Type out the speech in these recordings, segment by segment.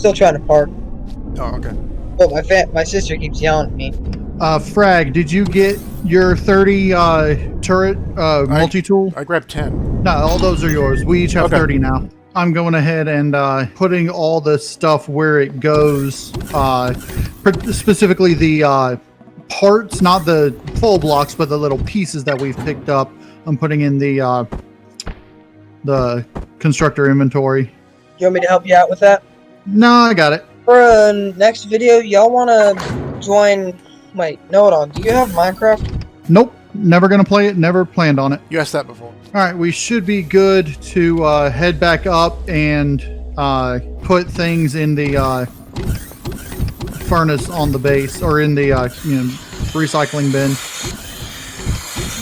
still trying to park. Oh, okay. Oh, my sister keeps yelling at me. Frag, did you get your 30 turret multi-tool? I grabbed 10. No, all those are yours. We each have Okay. 30 now. I'm going ahead and putting all the stuff where it goes, specifically the parts, not the full blocks, but the little pieces that we've picked up. I'm putting in the constructor inventory. You want me to help you out with that? No, I got it. For next video, y'all want to join... Wait, no, hold on. Do you have Minecraft? Nope. Never going to play it. Never planned on it. You asked that before. All right. We should be good to head back up and put things in the furnace on the base, or in the recycling bin.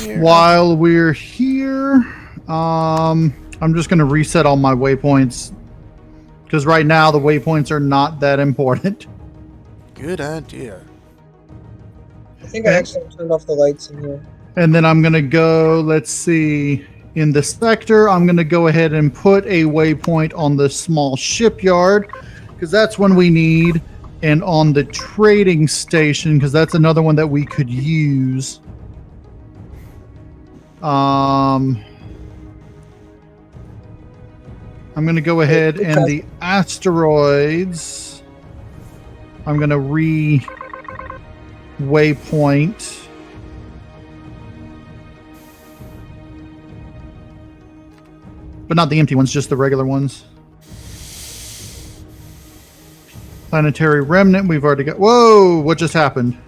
Here. While we're here, I'm just going to reset all my waypoints, because right now the waypoints are not that important. Good idea. I think I actually turned off the lights in here. And then I'm going to go, let's see, in the sector, I'm going to go ahead and put a waypoint on the small shipyard, because that's one we need, and on the trading station, because that's another one that we could use. I'm going to go ahead and the asteroids, I'm going to waypoint. But not the empty ones, just the regular ones. Planetary remnant, we've already got. Whoa, what just happened?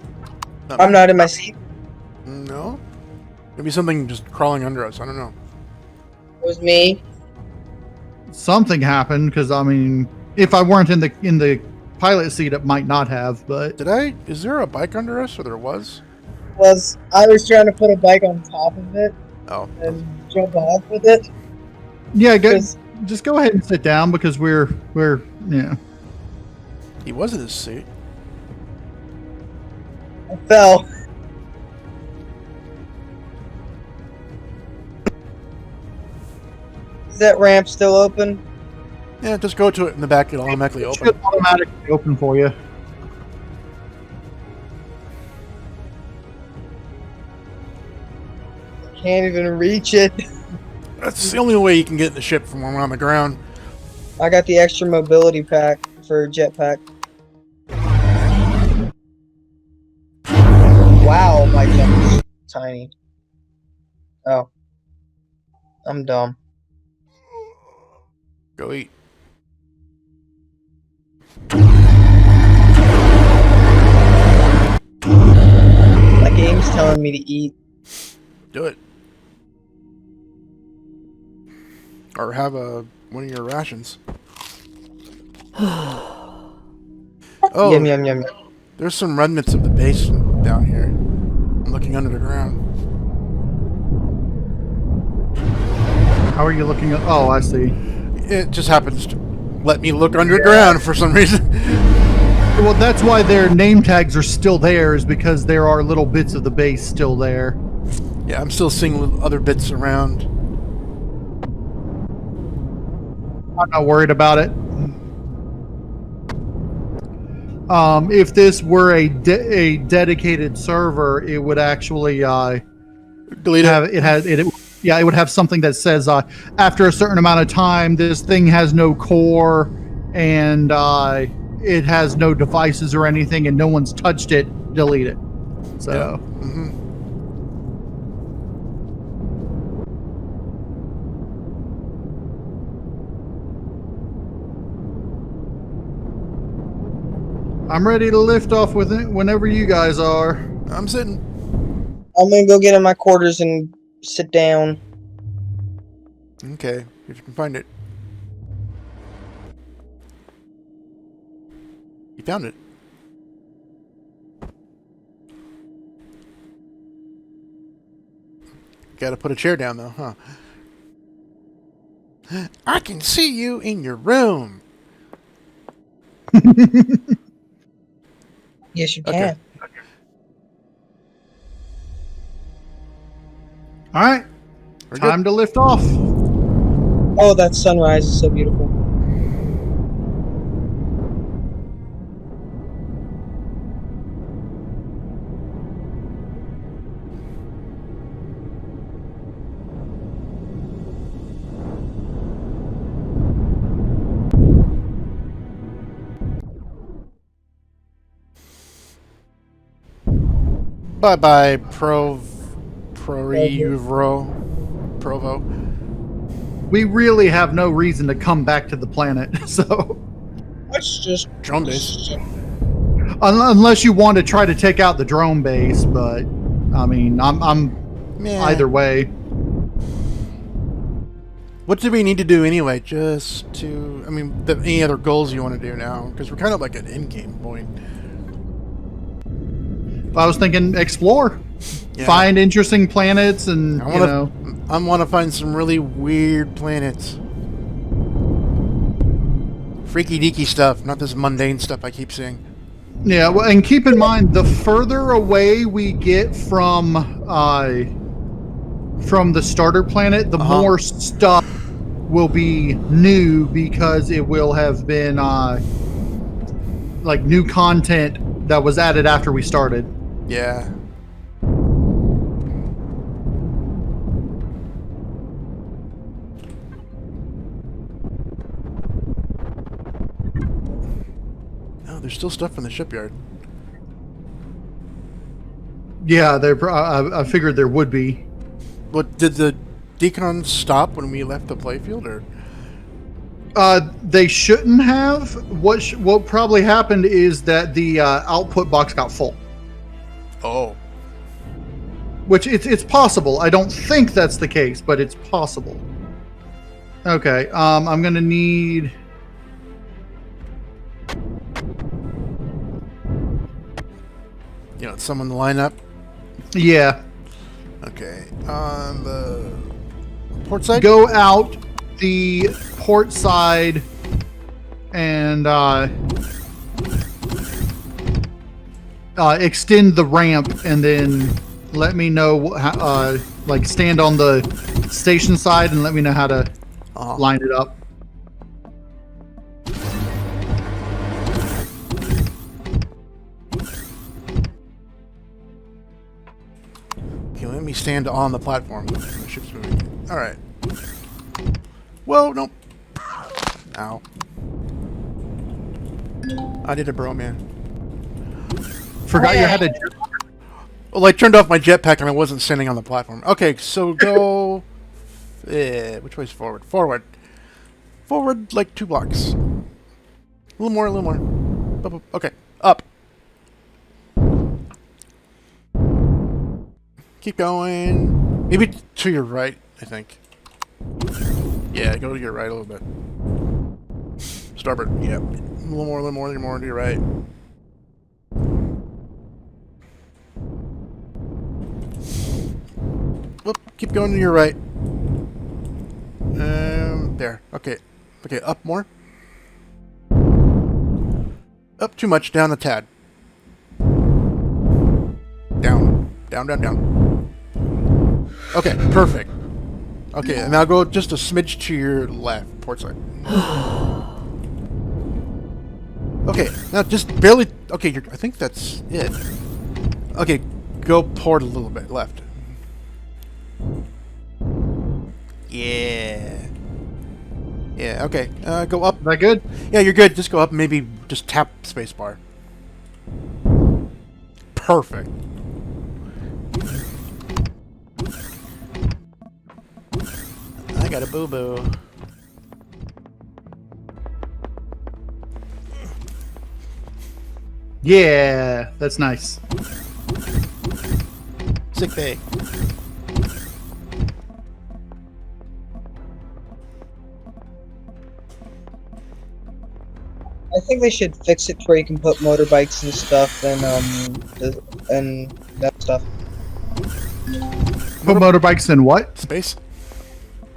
I'm not in my seat. No? Maybe something just crawling under us. I don't know. It was me. Something happened, because I mean, if I weren't in the pilot seat, it might not have, but Is there a bike under us, or there was? I was trying to put a bike on top of it Oh. and jump off with it. yeah, just go ahead and sit down, because we're yeah. He was in his seat. I fell. Is that ramp still open? Yeah, just go to it in the back. It'll automatically It open. should automatically open for you. Can't even reach it. That's the only way you can get in the ship from when we're on the ground. I got the extra mobility pack for jetpack. Wow, my jump is tiny. Oh. I'm dumb. Go eat. My game's telling me to eat. Do it. Or have one of your rations. Oh, Yum, yum, yum, yum. there's some remnants of the base down here. I'm looking under the ground. How are you looking at? Oh, I see. It just happens to let me look underground for some reason. Well, that's why their name tags are still there, is because there are little bits of the base still there. Yeah, I'm still seeing little other bits around. I'm not worried about it. If this were a dedicated server, it would actually Delete it. Yeah, it would have something that says after a certain amount of time, this thing has no core and it has no devices or anything, and no one's touched it. Delete it. So. Yeah. I'm ready to lift off with it whenever you guys are. I'm sitting. I'm gonna go get in my quarters and sit down. Okay, if you can find it. You found it. Gotta put a chair down though, huh? I can see you in your room. Yes, you Okay. can. All right, We're time to lift off. Oh, that sunrise is so beautiful. Bye-bye, Provo. We really have no reason to come back to the planet, so... Let's just... Drone base. Unless you want to try to take out the drone base, but... I mean, I'm either way. What do we need to do anyway? Just to... I mean, any other goals you want to do now? Because we're kind of like at endgame point. I was thinking explore. Yeah. Find interesting planets and, you know... I want to find some really weird planets. Freaky deaky stuff, not this mundane stuff I keep seeing. Yeah, well, and keep in mind, the further away we get from the starter planet, the more stuff will be new because it will have been like new content that was added after we started. Yeah. Oh, there's still stuff in the shipyard. Yeah, I figured there would be. What, did the decon stop when we left the playfield, or? They shouldn't have. What probably happened is that the output box got full. Oh. Which it's possible. I don't think that's the case, but it's possible. Okay. I'm gonna need. You know, someone to line up. Yeah. Okay. On the port side? Go out the port side and extend the ramp, and then let me know like stand on the station side and let me know how to line it up. Okay, let me stand on the platform. The ship's moving. Alright. Whoa, nope. Ow. I did a bro, man. Forgot you had a... Well, I turned off my jetpack and I wasn't standing on the platform. Okay, so go... which way's forward? Forward. Forward, like 2 blocks. A little more, a little more. Okay, up. Keep going. Maybe to your right, I think. Yeah, go to your right a little bit. Starboard, yeah. A little more, a little more, a little more to your right. Whoop, keep going to your right. There. Okay. Okay, up more. Up too much, down a tad. Down. Down, down, down. Okay, perfect. Okay, and now go just a smidge to your left, port side. Okay, now just barely... Okay, I think that's it. Okay, go port a little bit left. Yeah. Yeah, okay. Go up. Is that good? Yeah, you're good. Just go up and maybe just tap spacebar. Perfect. I got a boo-boo. Yeah, that's nice. Sick bay. I think they should fix it to where you can put motorbikes and stuff and that stuff. Put motorbikes in what? Space?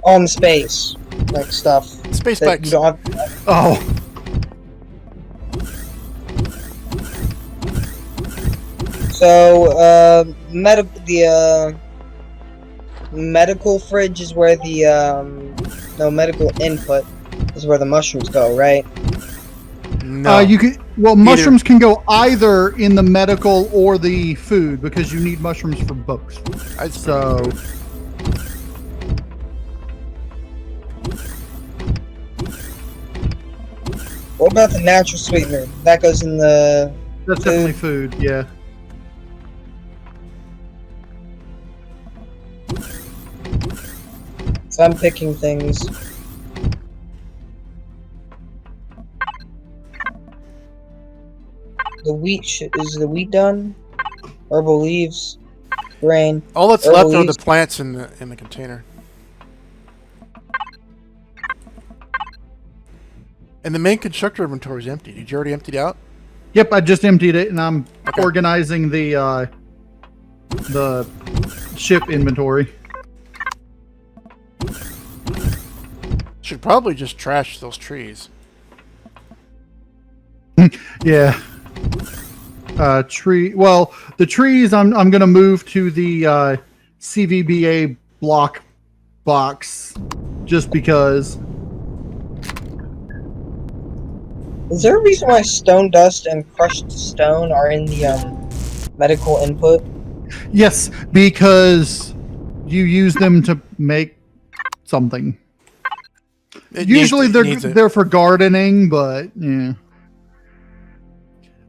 On space, like stuff. Space that bikes. you don't have. Oh. So, the medical fridge is where the, no, medical input is where the mushrooms go, right? No. You can. Well, mushrooms can go either in the medical or the food because you need mushrooms for both. So. What about the natural sweetener? That goes in the. That's definitely food. Yeah. So I'm picking things. The wheat is the wheat done? Herbal leaves, grain. All that's herbal left are the leaves. plants in the container. And the main constructor inventory is empty. Did you already empty it out? Yep, I just emptied it, and I'm Okay. organizing the ship inventory. Should probably just trash those trees. Yeah. Tree. Well, the trees I'm gonna move to the CVBA block box, just because. Is there a reason why stone dust and crushed stone are in the medical input? Yes, because you use them to make something. Usually they're for gardening, but yeah.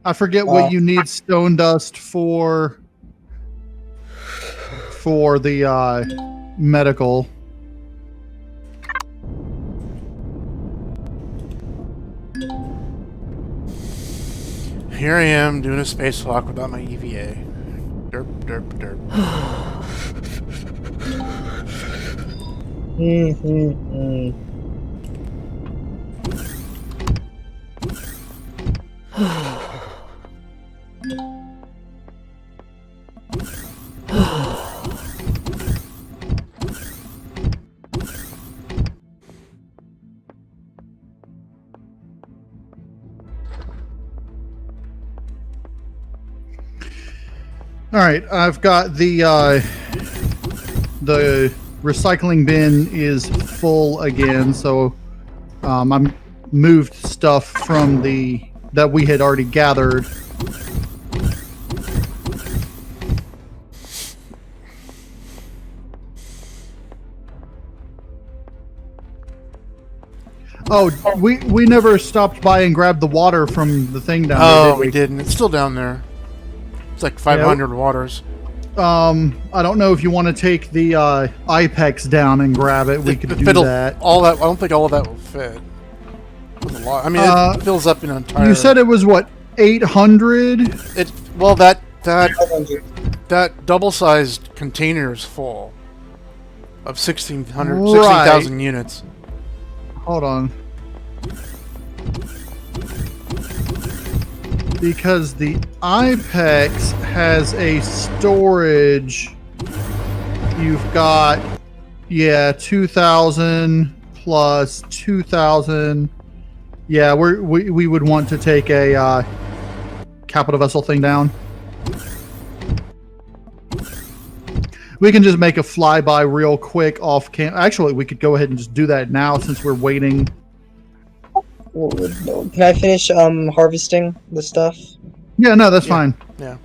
I forget what you need stone dust for the medical. Here I am doing a spacewalk without my EVA. Derp, derp, derp. All right, I've got the recycling bin is full again, so I'm moved stuff from that we had already gathered. Oh, we never stopped by and grabbed the water from the thing down there. Oh, we didn't. It's still down there. It's like 500 waters. I don't know if you want to take the IPEX down and grab it. We could do that. All that. I don't think all of that will fit. That's a lot. I mean, it fills up an entire. You said it was what, 800? Well, that double-sized container is full of 16,000 units. Hold on. Because the IPEX has a storage. You've got, 2,000 plus 2,000. Yeah, we would want to take a capital vessel thing down. We can just make a flyby real quick off cam. Actually, we could go ahead and just do that now since we're waiting. Can I finish harvesting the stuff? Yeah, no, that's fine. Yeah.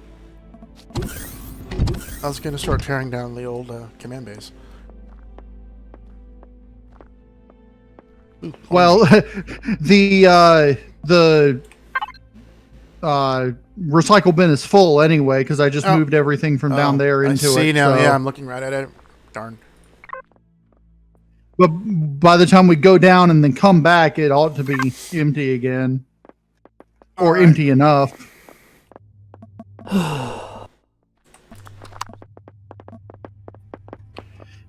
I was going to start tearing down the old command base. Ooh, well, the recycle bin is full anyway because I just moved everything from down there into it. I see now. So. Yeah, I'm looking right at it. Darn. But by the time we go down and then come back, it ought to be empty again. Or empty enough.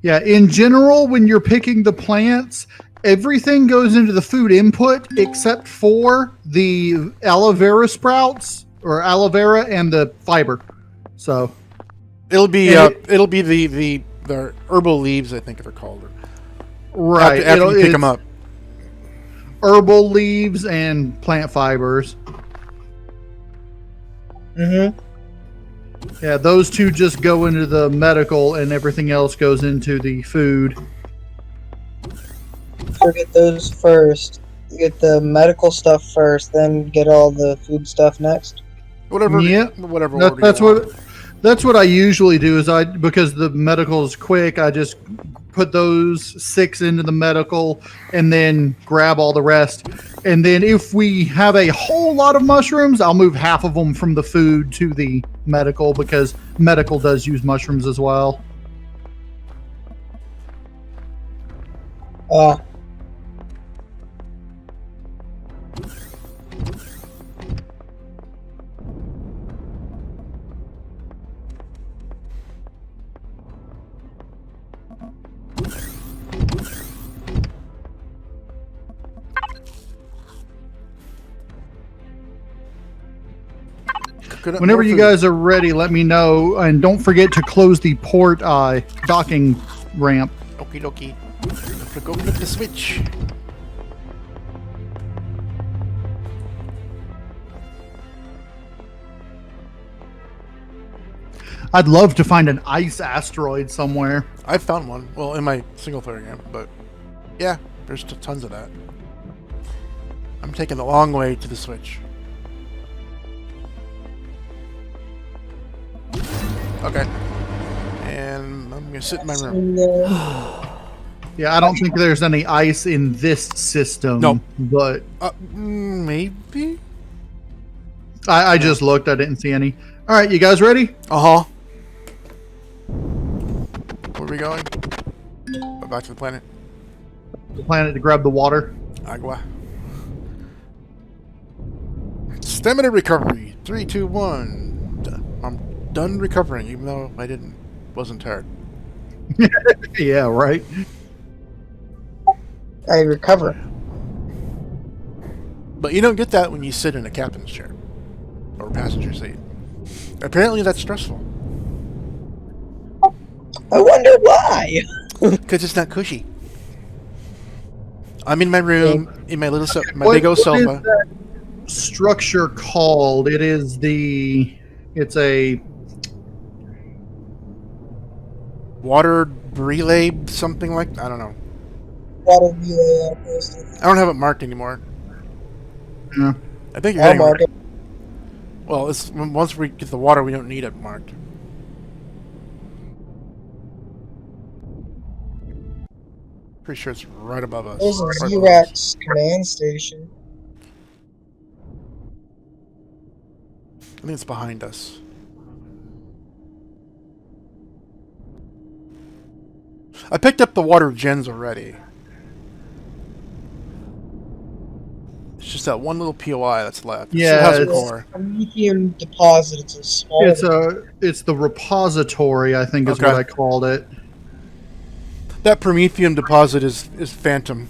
Yeah, in general, when you're picking the plants, everything goes into the food input except for the aloe vera sprouts or aloe vera and the fiber. So it'll be the herbal leaves, I think they're called. Right. After you pick them up. Herbal leaves and plant fibers. Mm-hmm. Yeah, those two just go into the medical and everything else goes into the food. Forget those first. Get the medical stuff first, then get all the food stuff next. Whatever. Yeah. Whatever. That's what I usually do is because the medical is quick, I just put those 6 into the medical and then grab all the rest. And then if we have a whole lot of mushrooms, I'll move half of them from the food to the medical because medical does use mushrooms as well. Uh, Whenever you guys are ready, let me know, and don't forget to close the port docking ramp. Okie dokie. Have to go flip the switch. I'd love to find an ice asteroid somewhere. I found one. Well, in my single player game, but yeah, there's tons of that. I'm taking the long way to the switch. Okay. And I'm gonna sit in my room. Yeah, I don't think there's any ice in this system. Nope. But Maybe? I just looked. I didn't see any. All right, you guys ready? Uh-huh. Where are we going? Oh, back to the planet. The planet to grab the water. Agua. Stamina recovery. 3, 2, 1. I'm done recovering, even though I wasn't tired. Yeah, right. I recover. But you don't get that when you sit in a captain's chair. Or passenger seat. Apparently that's stressful. I wonder why. Because it's not cushy. I'm in my room, in my little my What- big old what is sofa. that structure called? It's a Water relay, something like I don't know. Water relay outpost. I don't have it marked anymore. yeah. I think you're I'll getting mark it. Well, once we get the water, we don't need it marked. Pretty sure it's right above us. There's a Right below us. Xerox command station. I think it's behind us. I picked up the water gens already. It's just that one little POI that's left. It still Yeah, has a it's- core. A lithium deposit. It's a small. It's the repository, I think is Okay. what I called it. That Prometheum deposit is phantom.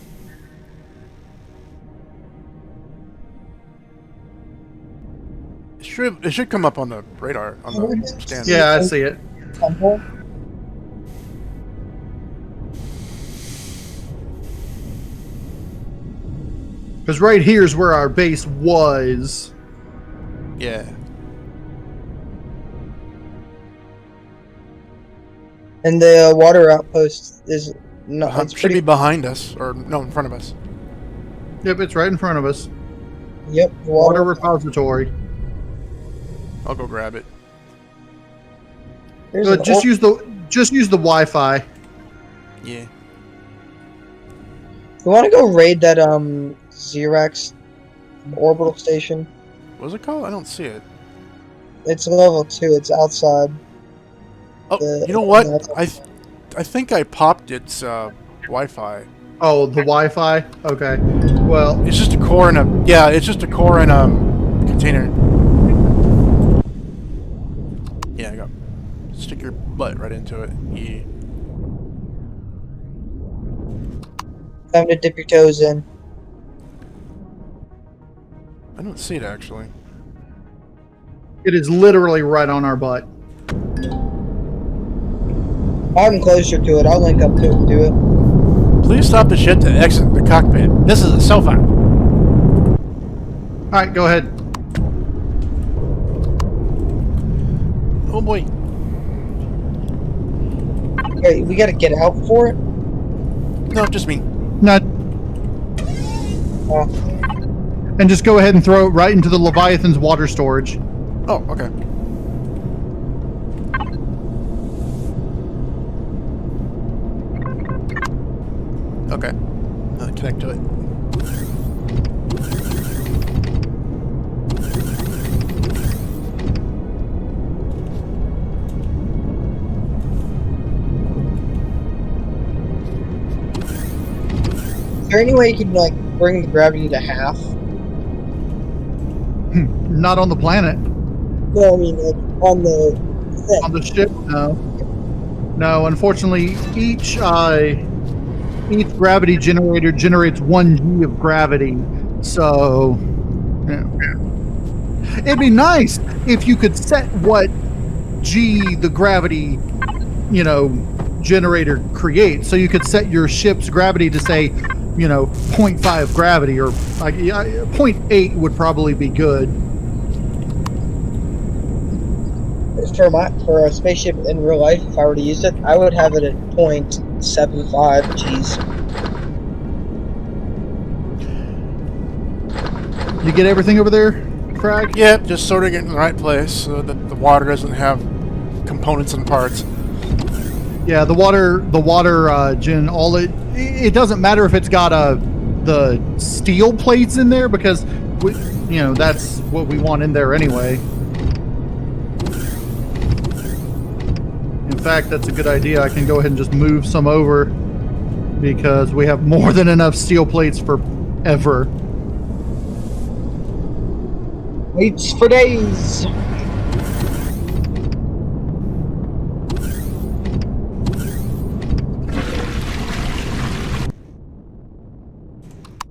It should come up on the radar on the stand. Yeah, I see it. temple. Because right here is where our base was. Yeah. And the water outpost is no. It's Should pretty. be behind us, or no, in front of us. Yep, it's right in front of us. Yep. Water repository. I'll go grab it. There's an Just use the Wi-Fi. Yeah. You want to go raid that Xerox orbital station? What's it called? I don't see it. It's level 2. It's outside. Oh, you know what? I think I popped its Wi-Fi. Oh, the Wi-Fi. Okay. Well, It's just a core in a it's just a core in a container. Yeah, I go. Stick your butt right into it. Yeah. Time to dip your toes in. I don't see it actually. it is literally right on our butt. I'm closer to it. I'll link up to it. Do it. Please stop the shit to exit the cockpit. This is a cell phone. All right, go ahead. Oh boy. Okay, we gotta get out for it. No, just me. Not, Uh, and just go ahead and throw it right into the Leviathan's water storage. Oh, okay. Okay. Connect to it. there any way you could like bring the gravity to half? Not on the planet. No, I mean like on the thing. On the ship, no. No, unfortunately, each gravity generator generates 1 G of gravity. So, yeah. It'd be nice if you could set what G the gravity, generator creates. So you could set your ship's gravity to say, 0.5 gravity, or like 0.8 would probably be good. For a spaceship in real life, if I were to use it, I would have it at 0.75 G's. You get everything over there, Crag? Yep, just sorting it in the right place so that the water doesn't have components and parts. Yeah, the water, Jen. It doesn't matter if it's got the steel plates in there, because that's what we want in there anyway. In fact, that's a good idea. I can go ahead and just move some over, because we have more than enough steel plates for ever. Waits for days.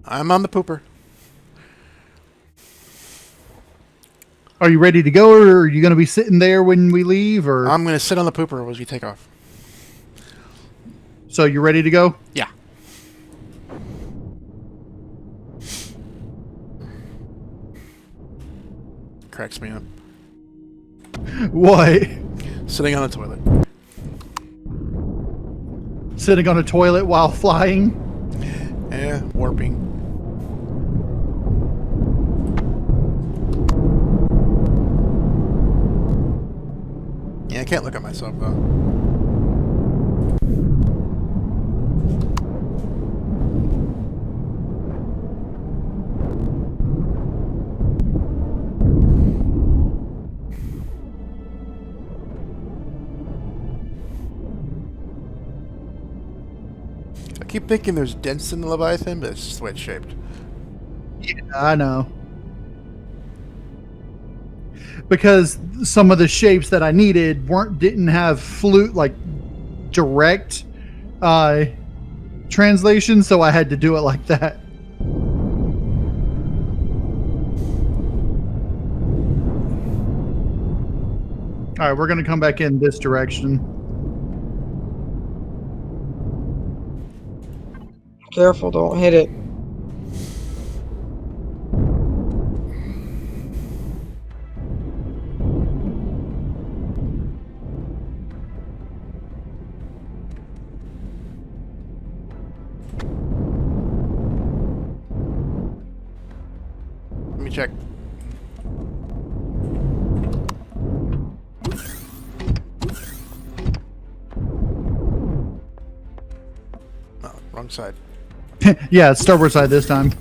I'm on the pooper. Are you ready to go, or are you going to be sitting there when we leave? Or I'm going to sit on the pooper as we take off. So you're ready to go? Yeah. Cracks me up. What? Sitting on a toilet. Sitting on a toilet while flying? Warping. Yeah, I can't look at myself though. I keep thinking there's dents in the Leviathan, but it's just the way it's shaped. Yeah, I know. Because some of the shapes that I needed didn't have direct translation, so I had to do it like that. All right, we're going to come back in this direction. Careful, don't hit it. Let me check. Oh, wrong side. Yeah, it's starboard side this time.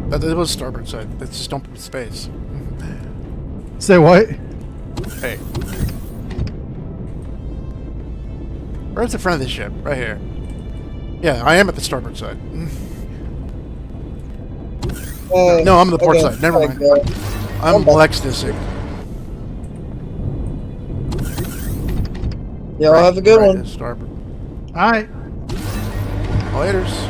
That was starboard side. That's just don't put space. Say what? Hey. Where's the front of the ship? Right here. Yeah, I am at the starboard side. No, I'm on the port side. Never mind. I'm Lexdisic. Y'all have a good one. Starboard. All right. Laters.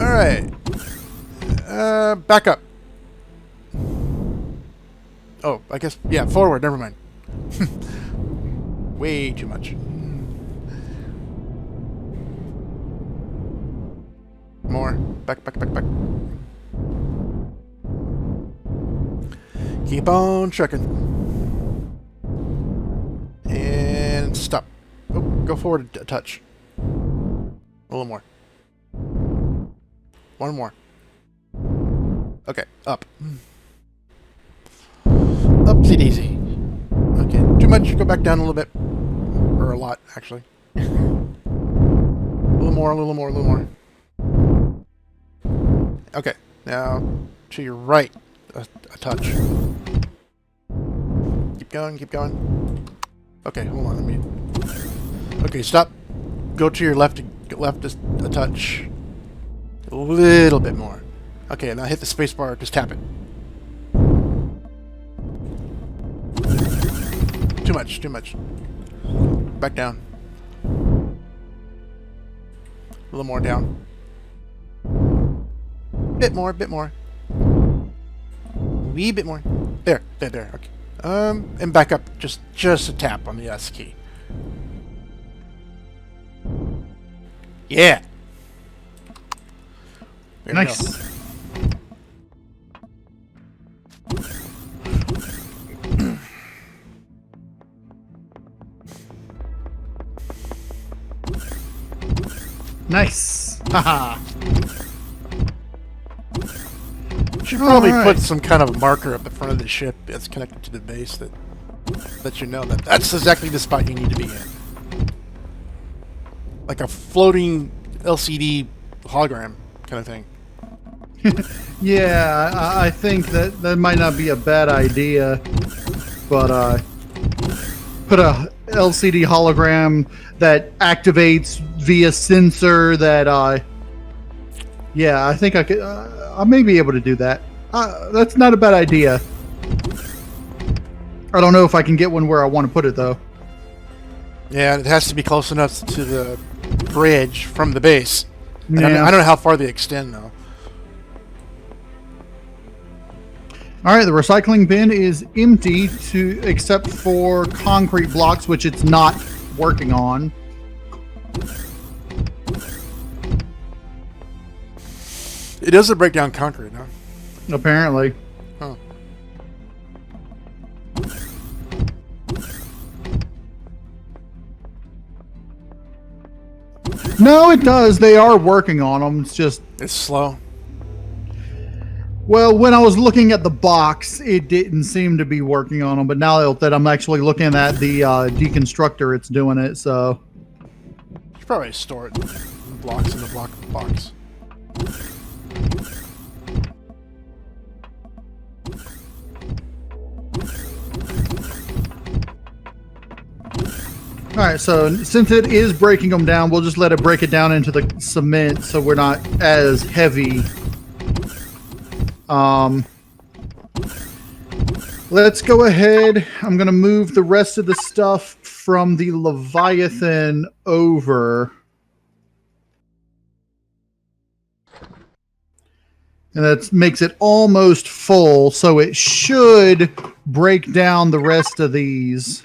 Alright. Back up. Oh, I guess, yeah, forward, never mind. Way too much. More. Back. Keep on trucking. And stop. Oh, go forward a touch. A little more. One more. Okay, up. Upsy daisy. much. Go back down a little bit. Or a lot, actually. A little more, a little more, a little more. Okay, now to your right a touch. Keep going, keep going. Okay, hold on, let me... Okay, stop. Go to your left just a touch. A little bit more. Okay, now hit the space bar, just tap it. Too much, too much. Back down. A little more down. Bit more, bit more. Wee bit more. There, there, there. Okay. And back up just a tap on the S key. Yeah. There we go. Nice. Nice. Haha. Should probably Alright. put some kind of marker up the front of the ship that's connected to the base that lets you know that that's exactly the spot you need to be in. Like a floating LCD hologram kind of thing. Yeah, I think that might not be a bad idea, but put a LCD hologram that activates via sensor that yeah, I think I could I may be able to do that. That's not a bad idea. I don't know if I can get one where I want to put it though. Yeah, it has to be close enough to the bridge from the base. And Yeah. I don't know how far they extend though. All right, the recycling bin is empty except for concrete blocks, which it's not working on. It doesn't break down concrete, no? Apparently. Huh. No, it does. They are working on them. It's just, It's slow. well, when I was looking at the box, it didn't seem to be working on them. But now that I'm actually looking at the deconstructor, it's doing it. So, You should probably store it in blocks in the block box. all right. So since it is breaking them down, we'll just let it break it down into the cement, so we're not as heavy. Let's go ahead. I'm going to move the rest of the stuff from the Leviathan over. And that makes it almost full, so it should break down the rest of these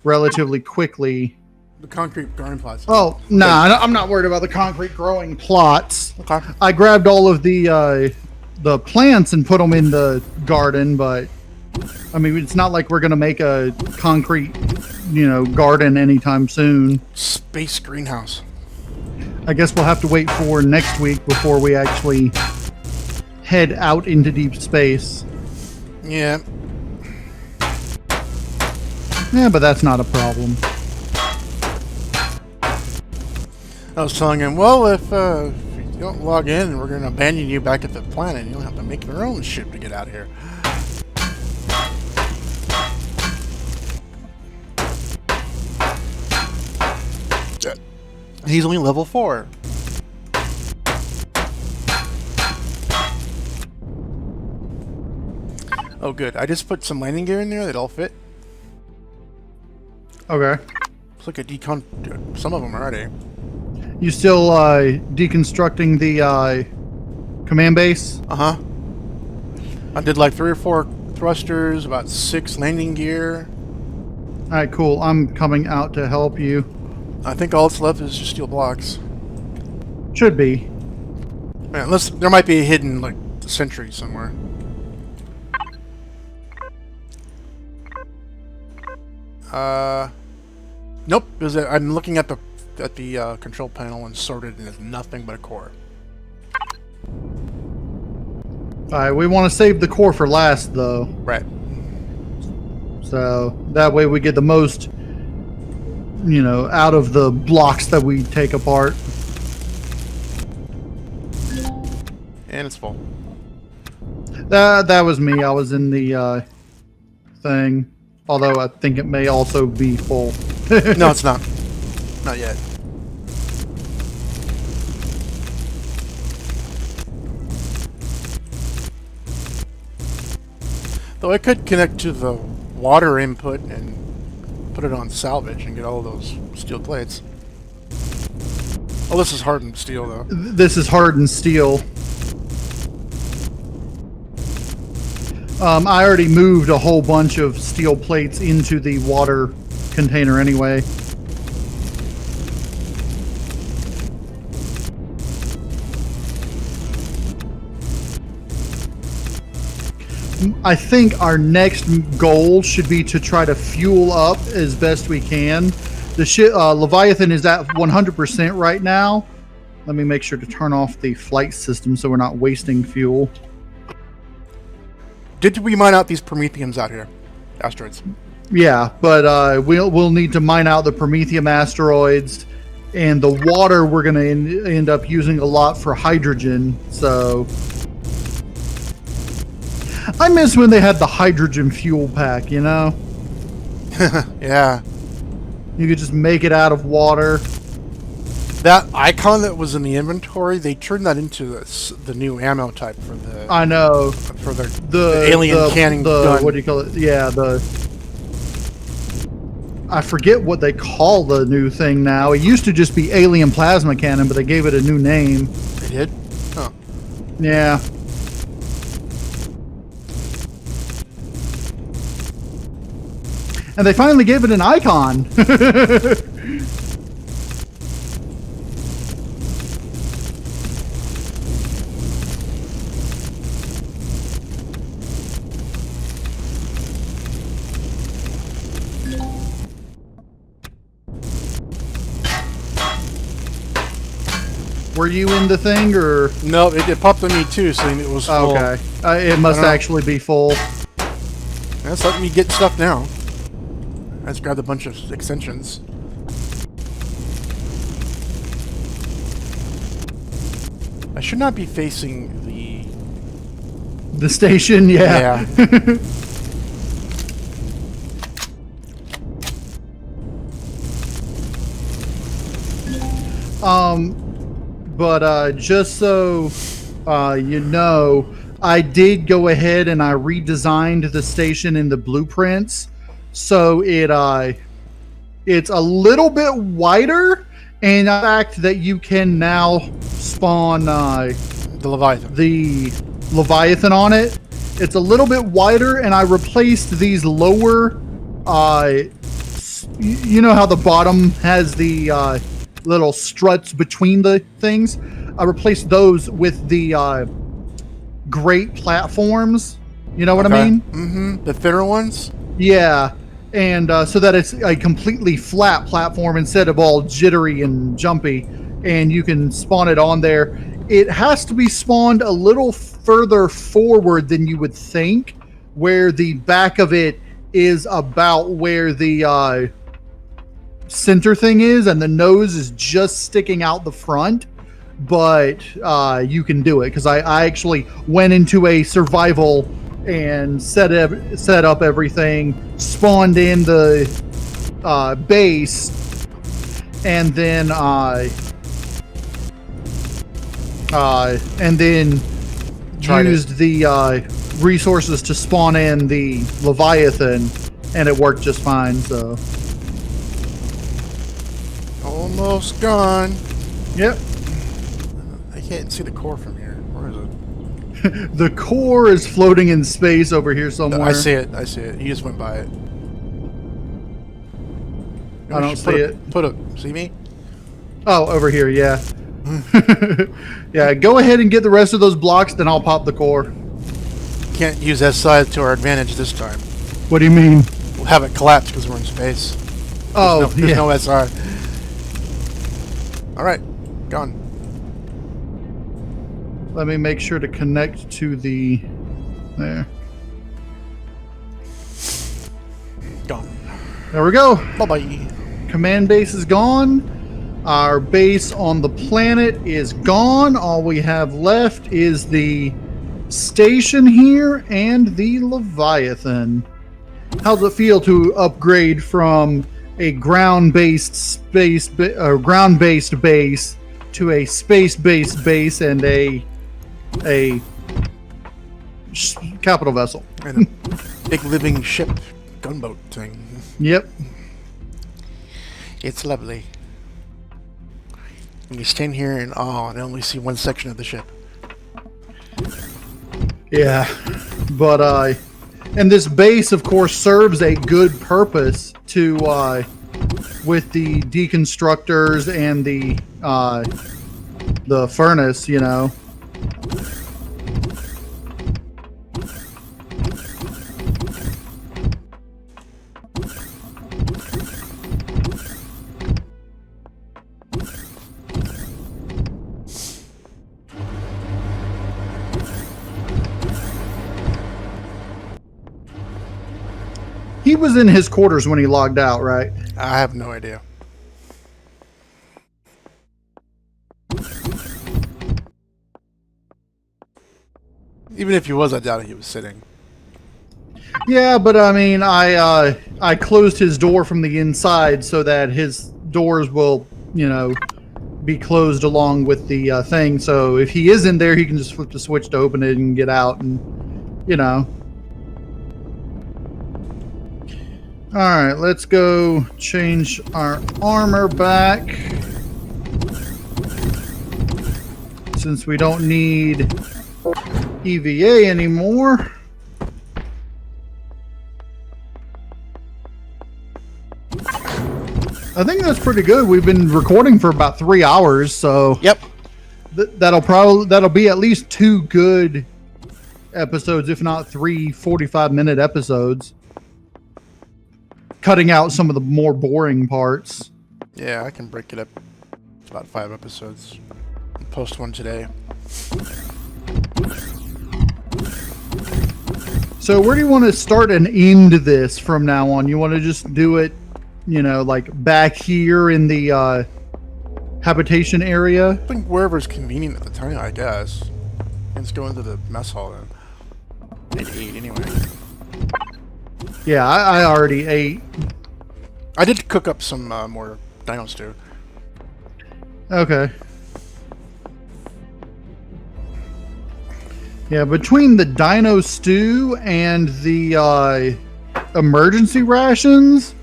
relatively quickly. The concrete garden plots. Oh, nah, I'm not worried about the concrete growing plots. Okay. I grabbed all of the plants and put them in the garden, but I mean, it's not like we're gonna make a concrete, garden anytime soon. Space greenhouse. I guess we'll have to wait for next week before we actually head out into deep space. Yeah. Yeah, but that's not a problem. I was telling him, well, if you don't log in, we're going to abandon you back at the planet. You'll have to make your own ship to get out of here. He's only level 4. Oh, good. I just put some landing gear in there that all fit. Okay. Looks like a some of them already. You still deconstructing the command base? Uh-huh. I did like 3 or 4 thrusters, about 6 landing gear. All right, cool. I'm coming out to help you. I think all that's left is just steel blocks. Should be. Man, unless there might be a hidden, like, sentry somewhere. Nope. Because I'm looking at the control panel and sorted, and there's nothing but a core. All right, we want to save the core for last, though. Right. So that way we get the most, out of the blocks that we take apart. And it's full. That was me. I was in the thing. Although I think it may also be full. No, it's not. Not yet. Though I could connect to the water input and put it on salvage and get all those steel plates. Oh, this is hardened steel, though. This is hardened steel. I already moved a whole bunch of steel plates into the water container anyway. I think our next goal should be to try to fuel up as best we can. The Leviathan is at 100% right now. Let me make sure to turn off the flight system so we're not wasting fuel. Did we mine out these Prometheums out here? Asteroids. Yeah, but we'll need to mine out the Promethium asteroids, and the water we're going to end up using a lot for hydrogen, so... I miss when they had the hydrogen fuel pack, you know? Yeah. You could just make it out of water. That icon that was in the inventory, they turned that into the new ammo type for the... I know. For the alien canning gun. What do you call it? Yeah, I forget what they call the new thing now. It used to just be alien plasma cannon, but they gave it a new name. They did? Oh. Yeah. And they finally gave it an icon. Were you in the thing, or? No, it popped on me too, saying it was full. Okay. It must actually be full. That's letting me get stuff now. I just grabbed a bunch of extensions. I should not be facing the station, yeah. But just so you know, I did go ahead and I redesigned the station in the blueprints, so it's a little bit wider, and the fact that you can now spawn the Leviathan on it. It's a little bit wider, and I replaced these lower. You know how the bottom has the little struts between the things? I replaced those with the great platforms. You know what I mean? Mm-hmm. The thinner ones? Yeah. And so that it's a completely flat platform instead of all jittery and jumpy. And you can spawn it on there. It has to be spawned a little further forward than you would think, where the back of it is about where the center thing is, and the nose is just sticking out the front. But you can do it, because I actually went into a survival and set up everything, spawned in the base, and then used the resources to spawn in the Leviathan, and it worked just fine. So almost gone. Yep. I can't see the core from here. Where is it? The core is floating in space over here somewhere. I see it. I see it. He just went by it. I don't see it. See me? Oh, over here, yeah. Yeah, go ahead and get the rest of those blocks, then I'll pop the core. Can't use SI to our advantage this time. What do you mean? We'll have it collapse because we're in space. There's no SI. Alright, gone. Let me make sure to connect to the... There. Gone. There we go. Bye-bye. Command base is gone. Our base on the planet is gone. All we have left is the station here and the Leviathan. How's it feel to upgrade from a ground-based base to a space-based base and a capital vessel? And a big living ship gunboat thing. Yep. It's lovely. And you stand here in awe and only see one section of the ship. Yeah, but and this base, of course, serves a good purpose to with the deconstructors and the furnace, you know. He was in his quarters when he logged out, right? I have no idea. Even if he was, I doubt he was sitting. Yeah, but I mean, I closed his door from the inside so that his doors will, you know, be closed along with the thing. So if he is in there, he can just flip the switch to open it and get out, and you know. Alright, let's go change our armor back. Since we don't need EVA anymore. I think that's pretty good. We've been recording for about 3 hours, so Yep. that'll be at least 2 good episodes, if not 3 45-minute episodes. Cutting out some of the more boring parts. Yeah, I can break it up. It's about 5 episodes. I'll post one today. So where do you want to start and end this from now on? You want to just do it, you know, like back here in the habitation area? I think wherever's convenient at the time, I guess. Let's go into the mess hall then. I'd eat anyway. Yeah, I already ate. I did cook up some more dino stew. Okay. Yeah, between the dino stew and the emergency rations,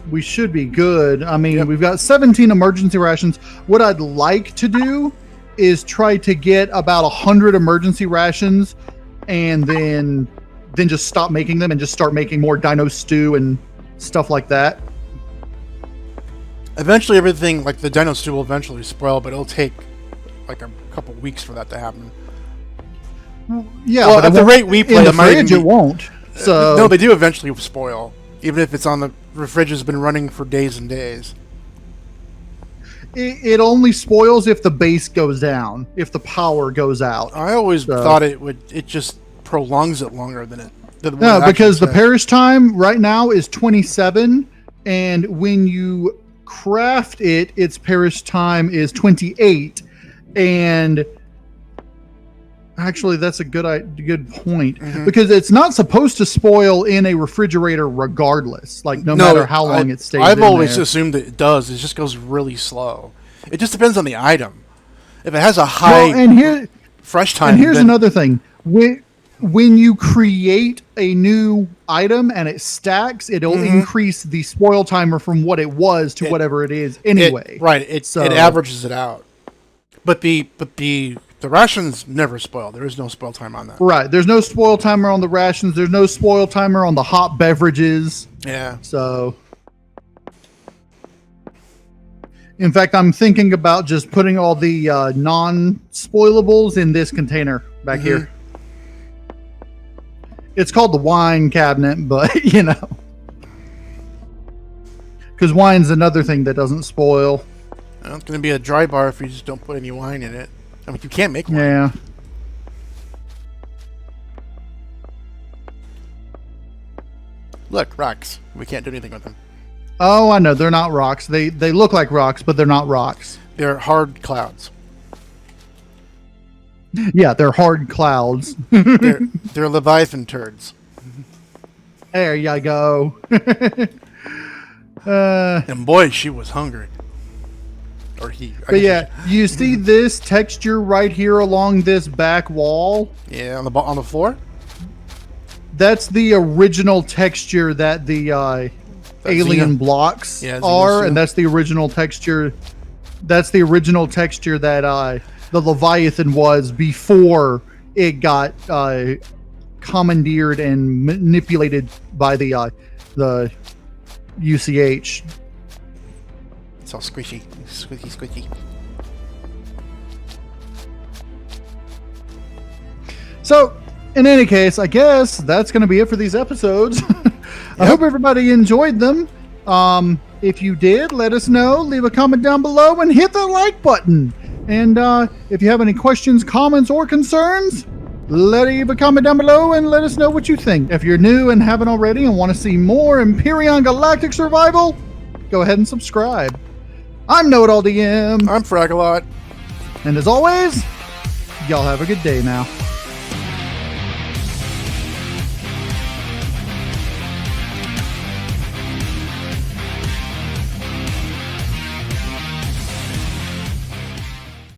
we should be good. I mean, we've got 17 emergency rations. What I'd like to do is try to get about 100 emergency rations and then just stop making them and just start making more dino stew and stuff like that. Eventually everything, like the dino stew will eventually spoil, but it'll take like a couple weeks for that to happen. Yeah, well, but at the rate we play, in the it might even fridge be, it won't. So no, they do eventually spoil, even if it's on the fridge has been running for days and days. It only spoils if the base goes down, if the power goes out. I always thought it just prolongs it longer than it. No, because the perish time right now is 27, and when you craft it, its perish time is 28, and actually that's a good point, because it's not supposed to spoil in a refrigerator regardless, like no matter how long it stays. I've always assumed that it does. It just goes really slow. It just depends on the item. If it has a high fresh time, and here's another thing: when you create a new item and it stacks, it'll increase the spoil timer from what it was to whatever it is anyway. It averages it out. But the rations never spoil. There is no spoil time on that. Right. There's no spoil timer on the rations. There's no spoil timer on the hot beverages. Yeah. So, in fact, I'm thinking about just putting all the non-spoilables in this container back here. It's called the wine cabinet, but, you know. Because wine's another thing that doesn't spoil. Well, it's going to be a dry bar if you just don't put any wine in it. I mean, you can't make wine. Yeah. Look, rocks. We can't do anything with them. Oh, I know. They're not rocks. They look like rocks, but they're not rocks. They're hard clouds. Yeah, they're hard clouds. They're Leviathan turds. There you go. And boy, she was hungry. Or he. But yeah, you see this texture right here along this back wall? Yeah, on the floor? That's the original texture that the alien Xena? blocks Yeah, are, Xena. and that's the original texture. That's the original texture that the Leviathan was before it got commandeered and manipulated by the UCH. It's all squishy. Squishy. So, in any case, I guess that's going to be it for these episodes. I hope everybody enjoyed them. If you did, let us know. Leave a comment down below and hit the like button. And if you have any questions, comments, or concerns, leave a comment down below and let us know what you think. If you're new and haven't already and want to see more Empyrion Galactic Survival, go ahead and subscribe. I'm Know-It-All DM. I'm Fraggalot. And as always, y'all have a good day now.